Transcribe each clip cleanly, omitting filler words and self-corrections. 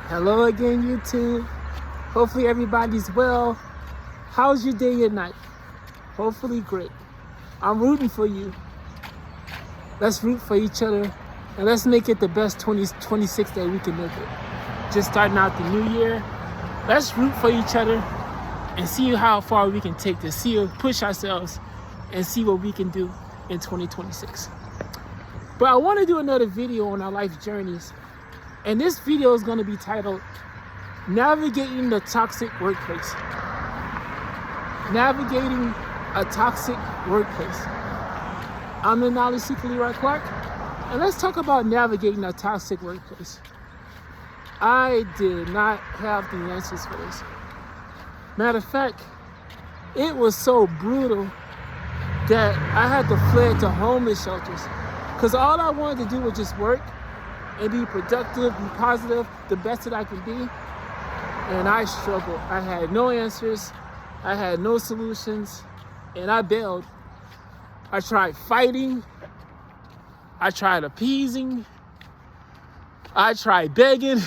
Hello again, YouTube. Hopefully everybody's well. How's your day and night? Hopefully great. I'm rooting for you. Let's root for each other and let's make it the best 2026 that we can make it. Just starting out the new year. Let's root for each other and see how far we can take this. Push ourselves and see what we can do in 2026. But I want to do another video on our life journeys. And this video is going to be titled, Navigating the Toxic Workplace. Navigating a Toxic Workplace. I'm the knowledge seeker, Leroy Clark, and let's talk about navigating a toxic workplace. I did not have the answers for this. Matter of fact, it was so brutal that I had to flee to homeless shelters because all I wanted to do was just work and be productive, be positive, the best that I could be. And I struggled. I had no answers. I had no solutions. And I bailed. I tried fighting. I tried appeasing. I tried begging.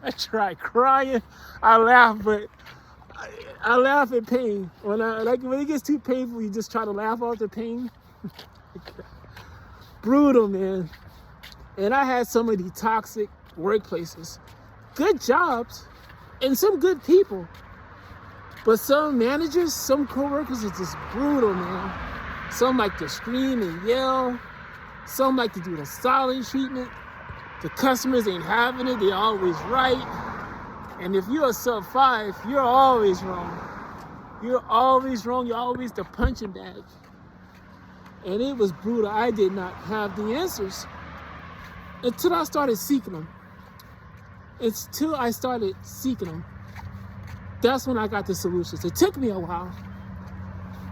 I tried crying. I laugh, but I laugh at pain. When it gets too painful, you just try to laugh off the pain. Brutal, man. And I had some of the toxic workplaces. Good jobs and some good people. But some managers, some co-workers are just brutal, man. Some like to scream and yell. Some like to do the silent treatment. The customers ain't having it, they're always right. And if you're a sub 5, you're always wrong. You're always wrong, you're always the punching bag. And it was brutal. I did not have the answers until I started seeking them. Until I started seeking them, that's when I got the solutions. It took me a while,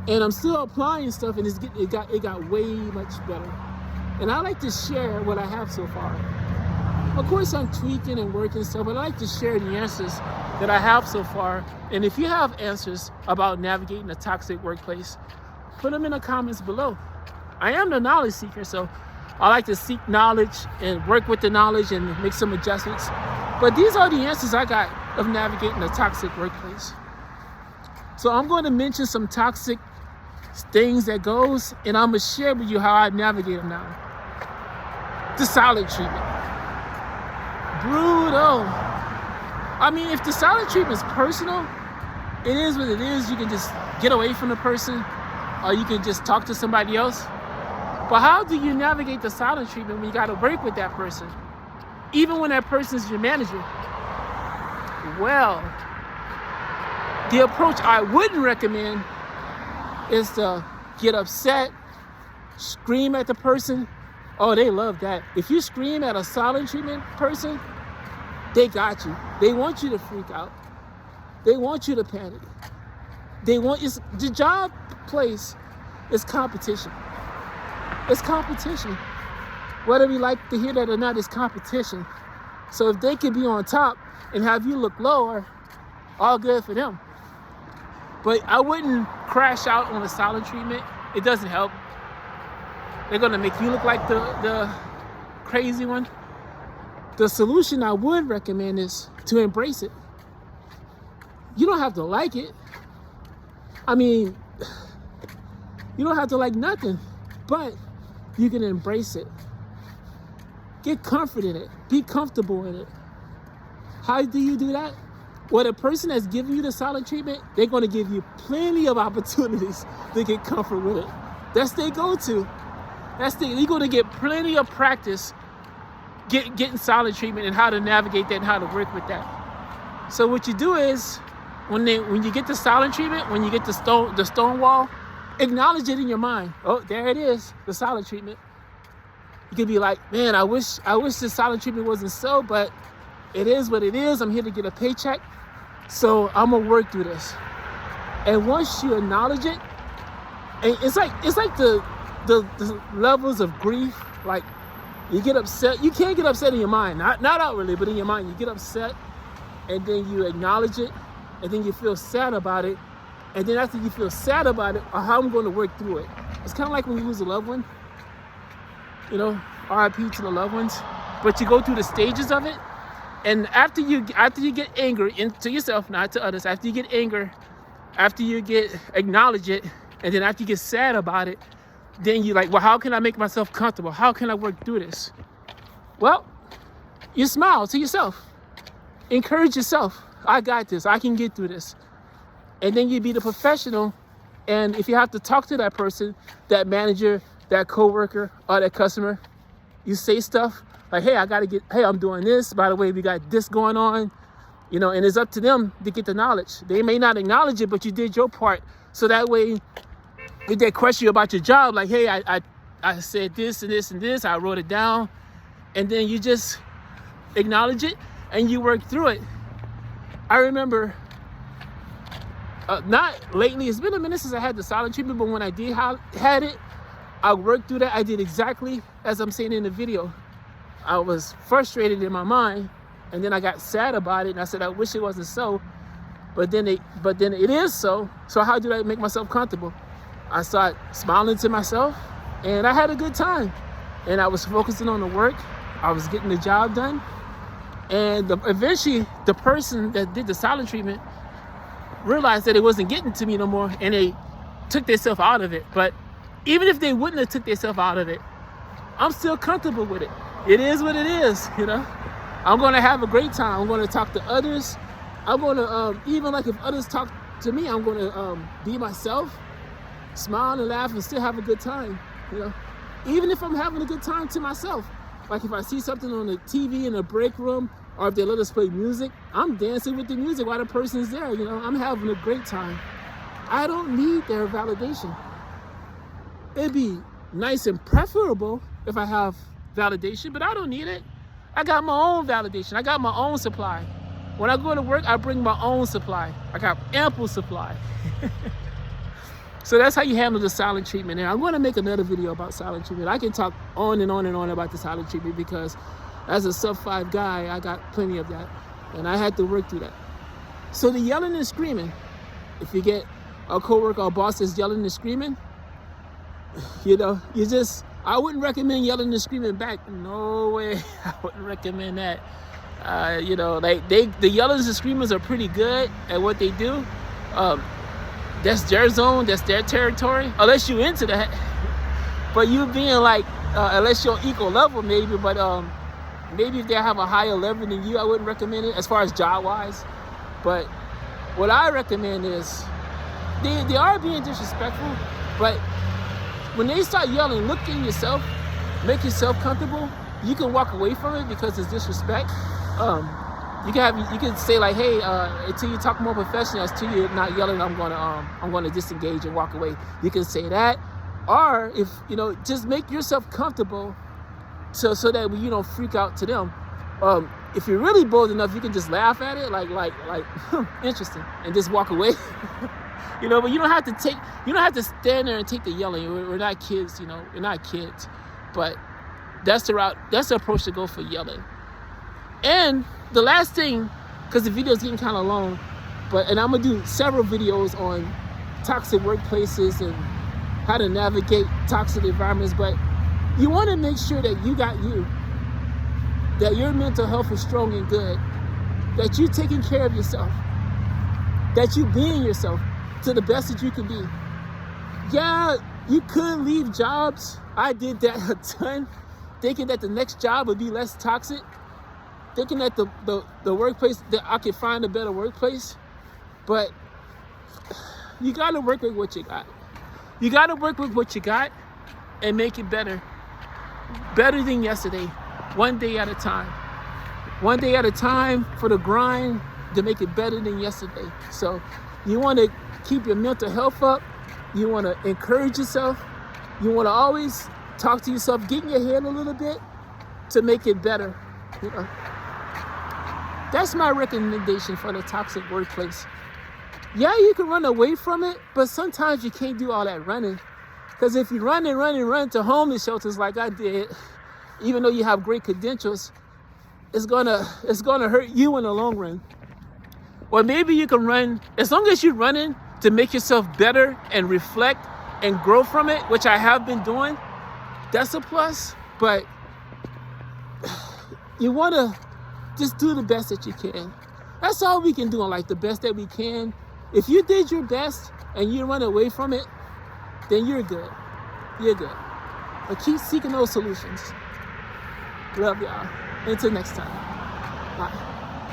and I'm still applying stuff, and it got way much better. And I like to share what I have so far. Of course, I'm tweaking and working stuff, but I like to share the answers that I have so far. And if you have answers about navigating a toxic workplace, put them in the comments below. I am the knowledge seeker, so I like to seek knowledge and work with the knowledge and make some adjustments. But these are the answers I got of navigating a toxic workplace. So I'm going to mention some toxic things that goes, and I'm going to share with you how I navigate them now. The silent treatment. Brutal. I mean, if the silent treatment is personal, it is what it is. You can just get away from the person, or you can just talk to somebody else. But how do you navigate the silent treatment when you got to work with that person? Even when that person is your manager? Well, the approach I wouldn't recommend is to get upset, scream at the person. Oh, they love that. If you scream at a silent treatment person, they got you. They want you to freak out. They want you to panic. The job place is competition. It's competition. Whether we like to hear that or not, it's competition. So if they could be on top and have you look lower, all good for them. But I wouldn't crash out on a silent treatment. It doesn't help. They're gonna make you look like the crazy one. The solution I would recommend is to embrace it. You don't have to like it. I mean, you don't have to like nothing, but you can embrace it. Get comfort in it. Be comfortable in it. How do you do that? Well, the person that's giving you the silent treatment, they're going to give you plenty of opportunities to get comfort with it. That's their go-to. You're going to get plenty of practice getting silent treatment and how to navigate that and how to work with that. So what you do is, when you get the silent treatment, when you get the stone wall, acknowledge it in your mind. Oh, there it is, the silent treatment. You could be like, man, I wish the silent treatment wasn't so, but it is what it is. I'm here to get a paycheck, so I'm gonna work through this. And once you acknowledge it, and it's like the levels of grief. Like, you get upset. You can't get upset in your mind, not outwardly, but in your mind, you get upset, and then you acknowledge it, and then you feel sad about it. And then after you feel sad about it, or how I'm going to work through it. It's kind of like when you lose a loved one. You know, RIP to the loved ones. But you go through the stages of it, And after you get angry into yourself, not to others, after you get anger, after you get acknowledge it, and then after you get sad about it, then you're like, well, how can I make myself comfortable? How can I work through this? Well, you smile to yourself. Encourage yourself. I got this. I can get through this. And then you be the professional. And if you have to talk to that person, that manager, that coworker, or that customer, you say stuff like, hey, I'm doing this. By the way, we got this going on. You know, and it's up to them to get the knowledge. They may not acknowledge it, but you did your part. So that way, if they question you about your job, like, hey, I said this and this and this, I wrote it down. And then you just acknowledge it and you work through it. I remember, not lately, it's been a minute since I had the silent treatment, but when I did had it, I worked through that. I did exactly as I'm saying in the video. I was frustrated in my mind, and then I got sad about it, and I said, I wish it wasn't so, but then it is so. So how do I make myself comfortable? I started smiling to myself, and I had a good time, and I was focusing on the work. I was getting the job done, and eventually the person that did the silent treatment realized that it wasn't getting to me no more, and they took themselves out of it. But even if they wouldn't have took themselves out of it, I'm still comfortable with it. It is what it is, you know. I'm going to have a great time. I'm going to talk to others. I'm going to, even like if others talk to me, I'm going to be myself, smile and laugh and still have a good time, you know. Even if I'm having a good time to myself. Like if I see something on the TV in a break room, or if they let us play music, I'm dancing with the music while the person's there, you know. I'm having a great time. I don't need their validation. It'd be nice and preferable if I have validation, but I don't need it. I got my own validation. I got my own supply. When I go to work, I bring my own supply. I got ample supply. So that's how you handle the silent treatment. And I'm going to make another video about silent treatment. I can talk on and on and on about the silent treatment because as a sub-5 guy, I got plenty of that. And I had to work through that. So the yelling and screaming, if you get a coworker or boss that's yelling and screaming, you know, I wouldn't recommend yelling and screaming back. No way. I wouldn't recommend that. You know, like the yellers and screamers are pretty good at what they do. That's their zone, that's their territory, unless you're into that. But you being like, unless you're equal level maybe, but maybe if they have a higher level than you, I wouldn't recommend it as far as job-wise. But what I recommend is, they are being disrespectful, but when they start yelling, look in yourself, make yourself comfortable, you can walk away from it because it's disrespect. You can say like, hey, until you talk more professional, until you're not yelling, I'm gonna disengage and walk away. You can say that, or if you know, just make yourself comfortable, so that you don't freak out to them. If you're really bold enough, you can just laugh at it, like interesting, and just walk away. You know, but you don't have to stand there and take the yelling. We're not kids, you know, we're not kids, but that's the approach to go for yelling. And the last thing, because the video's getting kind of long, and I'm gonna do several videos on toxic workplaces and how to navigate toxic environments, but you want to make sure that you got that your mental health is strong and good, that you're taking care of yourself, that you being yourself to the best that you can be. Yeah, you could leave jobs. I did that a ton, thinking that the next job would be less toxic, thinking that the workplace, that I could find a better workplace. But you got to work with what you got. You got to work with what you got and make it better. Better than yesterday, one day at a time. One day at a time for the grind to make it better than yesterday. So you want to keep your mental health up. You want to encourage yourself. You want to always talk to yourself, get in your head a little bit to make it better. You know? That's my recommendation for the toxic workplace. Yeah, you can run away from it, but sometimes you can't do all that running. Because if you run to homeless shelters like I did, even though you have great credentials, it's gonna hurt you in the long run. Or maybe you can run, as long as you're running to make yourself better and reflect and grow from it, which I have been doing, that's a plus. But you wanna Just do the best that you can. That's all we can do in life, the best that we can. If you did your best and you run away from it, then you're good. You're good. But keep seeking those solutions. Love y'all. Until next time. Bye.